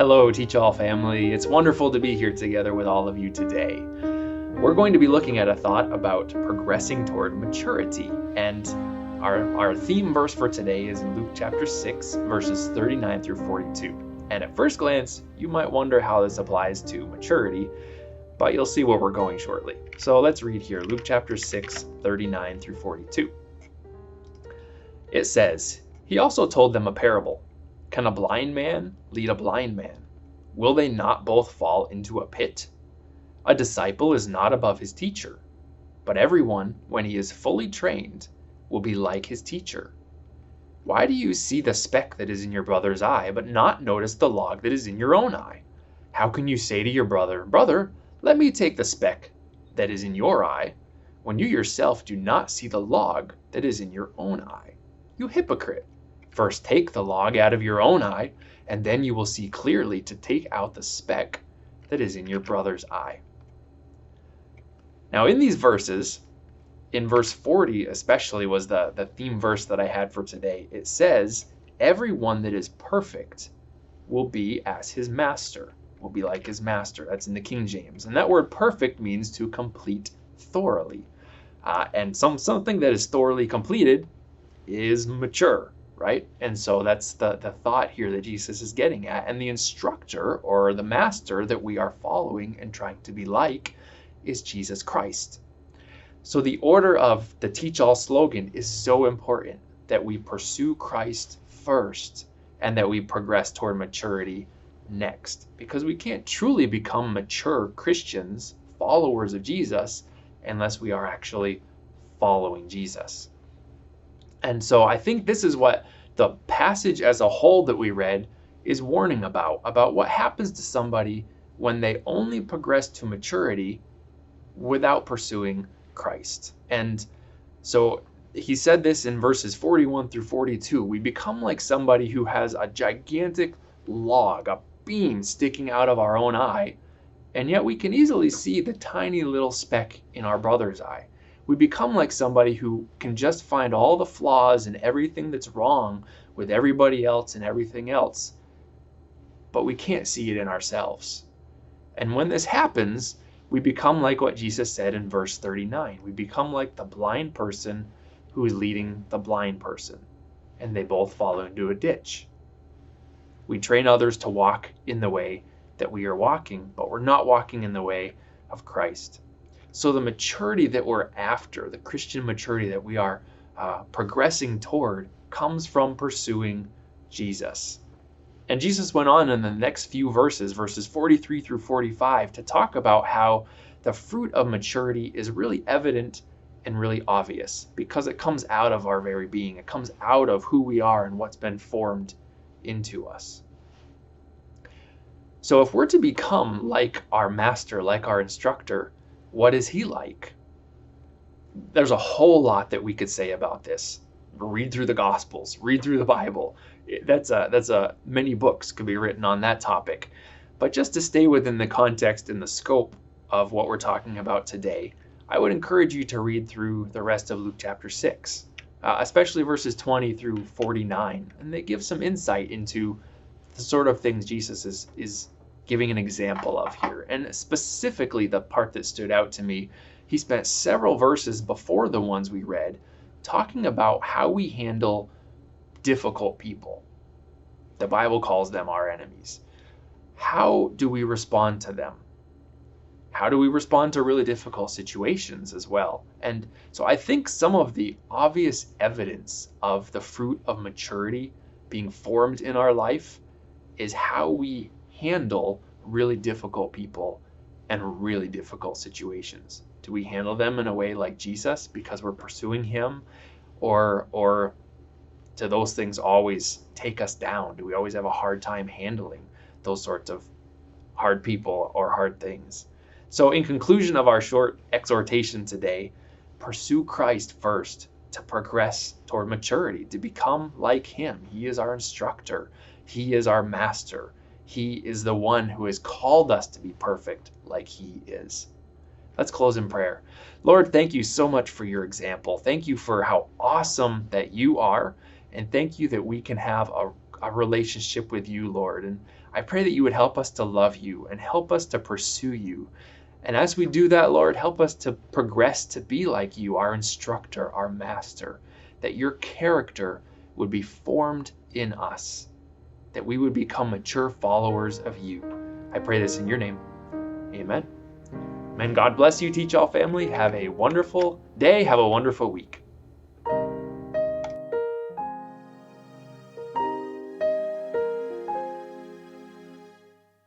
Hello, TeachAll family. It's wonderful to be here together with all of you today. We're going to be looking at a thought about progressing toward maturity. And our theme verse for today is in Luke chapter 6, verses 39 through 42. And at first glance, you might wonder how this applies to maturity, but you'll see where we're going shortly. So let's read here, Luke chapter 6, 39 through 42. It says, "He also told them a parable. Can a blind man lead a blind man? Will they not both fall into a pit? A disciple is not above his teacher, but everyone, when he is fully trained, will be like his teacher. Why do you see the speck that is in your brother's eye, but not notice the log that is in your own eye? How can you say to your brother, 'Brother, let me take the speck that is in your eye,' when you yourself do not see the log that is in your own eye? You hypocrite! First take the log out of your own eye, and then you will see clearly to take out the speck that is in your brother's eye." Now in these verses, in verse 40 especially was the theme verse that I had for today. It says, everyone that is perfect will be as his master, will be like his master. That's in the King James. And that word perfect means to complete thoroughly. And something that is thoroughly completed is mature. Right? And so that's the thought here that Jesus is getting at. And the instructor or the master that we are following and trying to be like is Jesus Christ. So the order of the TeachAll slogan is so important, that we pursue Christ first and that we progress toward maturity next. Because we can't truly become mature Christians, followers of Jesus, unless we are actually following Jesus. And so I think this is what the passage as a whole that we read is warning about what happens to somebody when they only progress to maturity without pursuing Christ. And so he said this in verses 41 through 42. We become like somebody who has a gigantic log, a beam sticking out of our own eye, and yet we can easily see the tiny little speck in our brother's eye. We become like somebody who can just find all the flaws and everything that's wrong with everybody else and everything else, but we can't see it in ourselves. And when this happens, we become like what Jesus said in verse 39. We become like the blind person who is leading the blind person, and they both fall into a ditch. We train others to walk in the way that we are walking, but we're not walking in the way of Christ. So the maturity that we're after, the Christian maturity that we are progressing toward, comes from pursuing Jesus. And Jesus went on in the next few verses, verses 43 through 45, to talk about how the fruit of maturity is really evident and really obvious because it comes out of our very being. It comes out of who we are and what's been formed into us. So if we're to become like our master, like our instructor, what is he like? There's a whole lot that we could say about this. Read through the Gospels, read through the Bible. Many books could be written on that topic. But just to stay within the context and the scope of what we're talking about today, I would encourage you to read through the rest of Luke chapter 6, especially verses 20 through 49. And they give some insight into the sort of things Jesus is giving an example of here. And specifically the part that stood out to me, he spent several verses before the ones we read talking about how we handle difficult people. The Bible calls them our enemies. How do we respond to them? How do we respond to really difficult situations as well? And so I think some of the obvious evidence of the fruit of maturity being formed in our life is how we handle really difficult people and really difficult situations. Do we handle them in a way like Jesus because we're pursuing him, or do those things always take us down? Do we always have a hard time handling those sorts of hard people or hard things? So in conclusion of our short exhortation today, pursue Christ first to progress toward maturity, to become like him. He is our instructor. He is our master. He is the one who has called us to be perfect like he is. Let's close in prayer. Lord, thank you so much for your example. Thank you for how awesome that you are. And thank you that we can have a relationship with you, Lord. And I pray that you would help us to love you and help us to pursue you. And as we do that, Lord, help us to progress to be like you, our instructor, our master, that your character would be formed in us, that we would become mature followers of you. I pray this in your name. Amen. Amen. God bless you, TeachAll family. Have a wonderful day. Have a wonderful week.